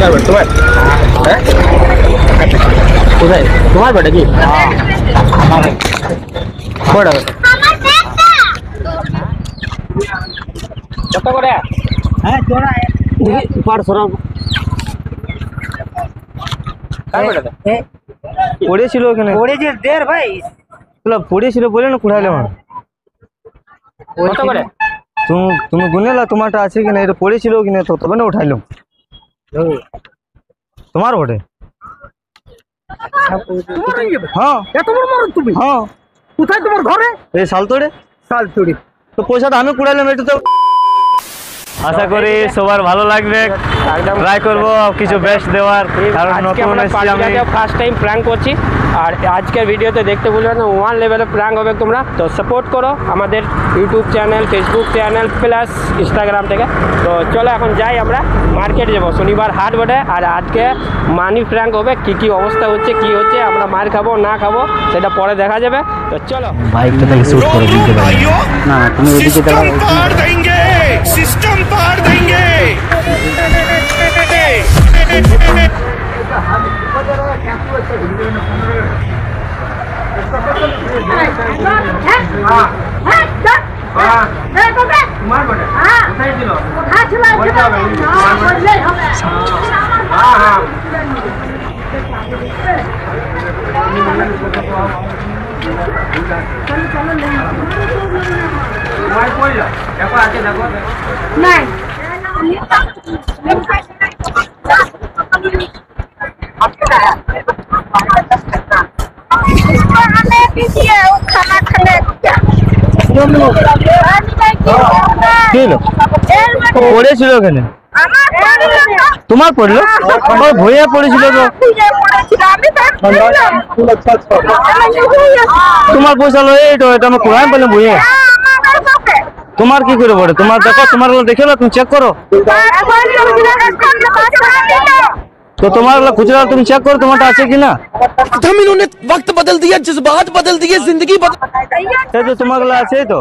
তোমার কোথায় তোমার বেটা কি কটা কত করে হ্যাঁ তোরা দেখি 500 পড়েছিল ওখানে পড়েছে দের ভাই পড়েছিল বলে না কুড়াইলে আমার কত করে তুমি গুনেলা তোমারটা আছে কিনা এটা পড়েছিল কিনা তো তবে না উঠাইলাম তোমার বটে হ্যাঁ এত বড় মারো তুমি হ্যাঁ কোথায় তোমার ঘরে এই শালতোড়ে তো পয়সাটা আমি কুড়াইলাম এটা তো আশা করি সবার ভালো লাগবে ট্রাই করব কিছু বেস্ট দেওয়ার কারণ নতুন এসেছি আমি ফার্স্ট টাইম প্র্যাঙ্ক করছি আর আজকের ভিডিওতে দেখতে ভুলবে না ওয়ান লেভেলে প্র্যাঙ্ক হবে তোমরা তো সাপোর্ট করো আমাদের YouTube channel Facebook channel plus Instagram থেকে তো চলো এখন যাই আমরা মার্কেটে যাবো শনিবার হাট বটে আর আজকে মানি প্র্যাঙ্ক হবে কি অবস্থা হচ্ছে কি হচ্ছে আমরা মার খাবো না খাবো সেটা পরে দেখা যাবে তো চলো বাইকটা তাহলে শুট করে দিতে পারি না তুমি এদিকে দাঁড়াও सिस्टम पार देंगे नहीं खाना खाने পড়েছিল ওখানে তোমার পড়লো ভইয়া পড়েছিল তো তোমার পয়সা লো এইটা এটা আমি কোরআন পেলাম ভইয়া তোমার কি করে পড়ে তোমার দেখো তোমার দেখে না তুমি চেক করো तो तुम्हारा खुचरा तुम चेक करो तुम्हारा আছে কি না हम इन्होंने वक्त बदल दिया जज्बात बदल दिए जिंदगी बदल तो तुम्हारा আছে তো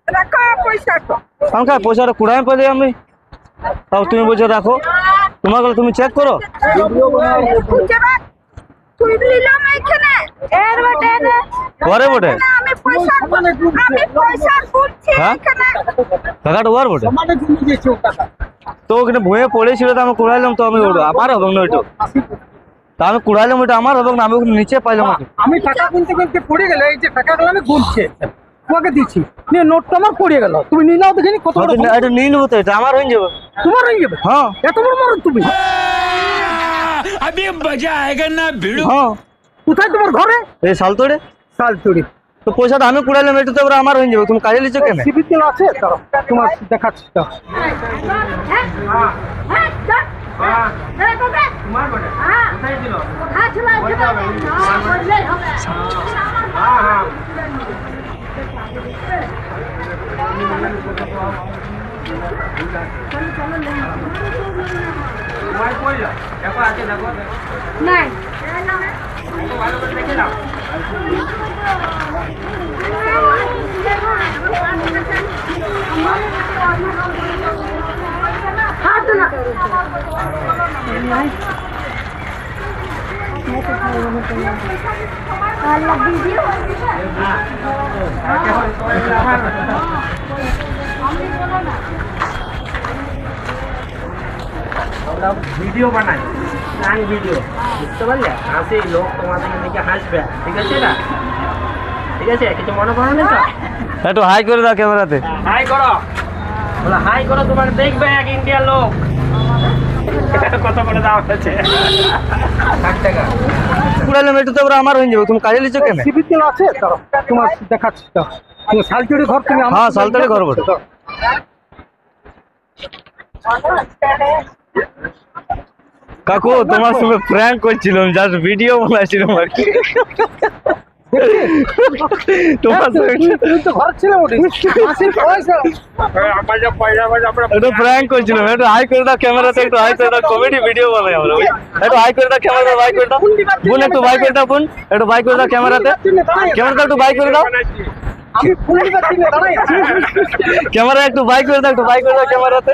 রাখো পয়সাটা আমাকে পয়সাটা কুড়াই পেলে আমি তাও তুমি বলছো রাখো তোমাকে তুমি চেক করো তুই নিলাম এখানে এর বটে ঘরে বটে আমি পয়সা খুঁজছি এখানে টাকাটা ওর বটে তো ওখানে ভুঁয়ে পড়েছিল তো আমি কুড়াইলাম তো আমি আমার হবে না ওইটা তা আমি কুড়াইলাম ওইটা আমার হবে না আমি ওখানে নিচে পাইলাম আমি টাকা গুনতে পড়ে গেলে এই যে টাকাগুলো আমি গুনছে তোমাকে দিচ্ছি নিয়ে নোটটা আমার পড়ে গেল তুমি নিলাও দেখিনি কত বড় এটা নিয়ে নেবো তো এটা আমার হয়ে যাবে তোমার হয়ে যাবে হ্যাঁ এত বড় মারো তুমি अभी मजा आएगा ना भिड़ो হ্যাঁ কোথায় তোমার ঘরে এই শালতোড়ে তো পয়সাটা আমি কুড়াইলাম এটা তো এবার আমার হয়ে যাবে তুমি কাজে লিচো কেন সিবিতে আছে তোমার দেখাচ্ছি नहीं ভিডিও বানাই প্রাঙ্ক ভিডিও বুঝতে পারলে হাসি লোক তোমাদের দেখে হাসবে ঠিক আছে না ঠিক আছে কিছু মনে করো না তো একটু হাই করে দাও ক্যামেরাতে হাই করো বলা হাই করো তোমার দেখবে এক ইন্ডিয়ার লোক কত করে দাও হচ্ছে 60 টাকা কুড়াইলাম এটা তো এবার আমার হয়ে যাবে তুমি কাজে লিচো কেন সিবিতে আছে তোমার দেখাচ্ছি তুমি শালতোড়ি ঘর তুমি হ্যাঁ শালতোড়ি ঘর বটে কাকু তোমার সঙ্গে প্র্যাঙ্ক করছিলাম জাস্ট ভিডিও বানাচ্ছিলাম আর কি তোমার তো ঘর ছিল ওটা মাসির পয়সা একটু প্র্যাঙ্ক করছিলাম একটু হাই করে দাও ক্যামেরাতে একটু হাই করে দাও কমেডি ভিডিও বানাই আমরা একটু হাই করে দাও ক্যামেরাতে বাই করে দাও বোন একটু বাই করে দাও বোন একটু বাই করে দাও ক্যামেরাতে একটু বাই করে দাও আমি ফুল নিবার জন্য দাঁড়াই আছি। ক্যামেরা একটু বাই করে দাও, একটু বাই করে দাও ক্যামেরাতে।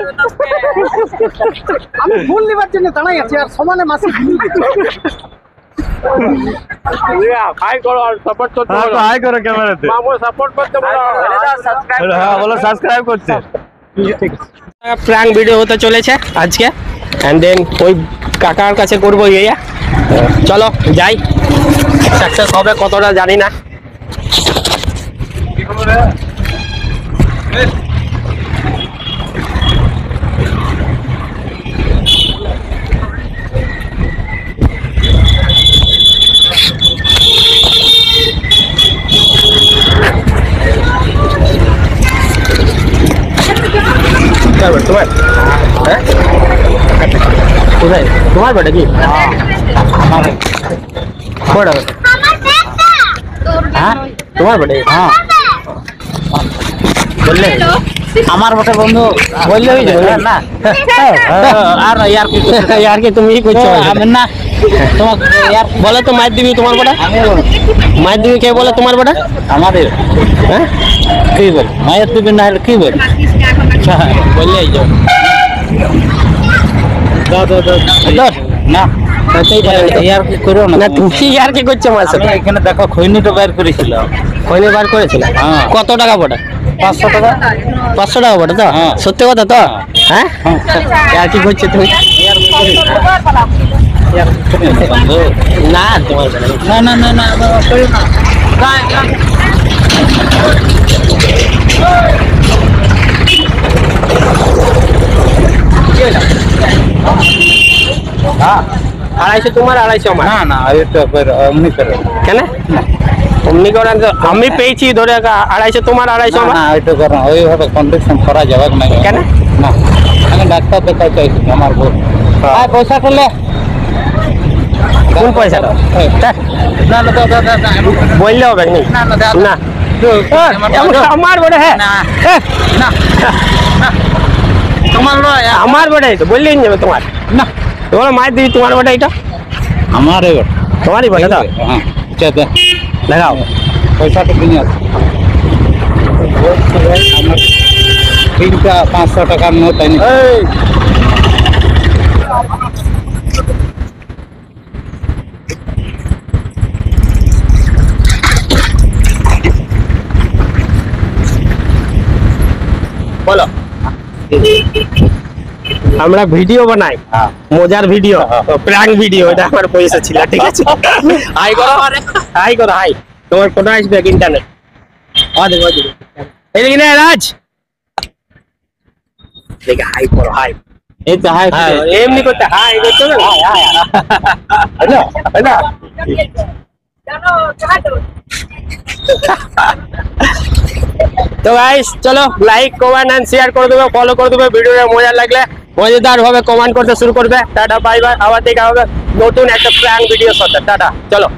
আমি ফুল নিবার জন্য দাঁড়াই আছি আর সমানে মাসি ঘুমিয়ে গেছে। হ্যাঁ তো হাই করো ক্যামেরাতে। হ্যাঁ বলো সাবস্ক্রাইব করতে। প্র্যাঙ্ক ভিডিও হতে চলেছে আজকে, এন্ড দেন ওই কাকার কাছে করবো ইয়া। চলো যাই, সাকসেস হবে কতটা জানি না। তোমার হ্যাঁ কোথায় তোমার বেটা কি বড় হ্যাঁ তোমার বেটা হ্যাঁ বললে আমার বটে বন্ধু বললে হয়ে যাবে না আর ইয়ার কি यार কি তুমি কি করছো আমি না তোমাকে ইয়ার বলে তো মাইর দিবি তোমার বেটা মাইর দিবি কে বলে তোমার বেটা আমাদের হ্যাঁ কি বল মায়ের দিবি না হলে কি বল বললে এই যাও ধর না তাই ইয়ার কি করো না না তুমি यार কি করছো আমার আমি সাথে এখানে দেখো খৈনিটা বের করেছিল কইনে বার করেছিল হ্যাঁ। কত টাকা বটা 500 টাকা 500 টাকা বটা তো হ্যাঁ। সত্যি কথা তো হ্যাঁ यार কি করছো তুমি বন্ধু না তোমার বেটা না না না না করি না হ্যাঁ 250 তোমার 250 আমার না না এটা এমনি করে কেন অমনি করেন তো আমি পেয়েছি ধরে 250 তোমার 250 না আমার না এটা করো ওইভাবে কন্ডিশন করা যাবে না কেন? না আমি ডাক্তার দেখাই চাইছি আমার বউ আয় পয়সা করলে কোন পয়সাটা না না দাদা দাদা বললে হবে নি না না দাদা না আমার বড় হ্যাঁ না না তোমার নয় আমার বড়াই তো বললেই যাবে তোমার না তোমার মায়ের দিবি তোমার বড়াই এটা আমার এবার তোমারই বলে তো হ্যাঁ চেতে লাগাও পয়সাটা কিনে আছে আমার 500 টাকার নোট আনি বলো আমরা ভিডিও বানাই মজার ভিডিও প্র্যাঙ্ক ভিডিও এটা আমার পয়সা ছিল ঠিক আছে হাই করো হাই করো হাই তোমার ফটো আসবে ইন্টারনেট এই দেখি না রাজ দেখে হাই করো হাই এই তো হাই এমনি করতে হাই করতে হবে হ্যালো হ্যালো তো গাইস চলো লাইক কমেন্ট এন্ড শেয়ার করে দেবে ফলো করে দেবে ভিডিওটা মজা লাগলে মজাদার ভাবে কমেন্ট করতে শুরু করবে টাটা বাই বাই আবার দেখা হবে নতুন একটা প্র্যাঙ্ক ভিডিওর সাথে টাটা চলো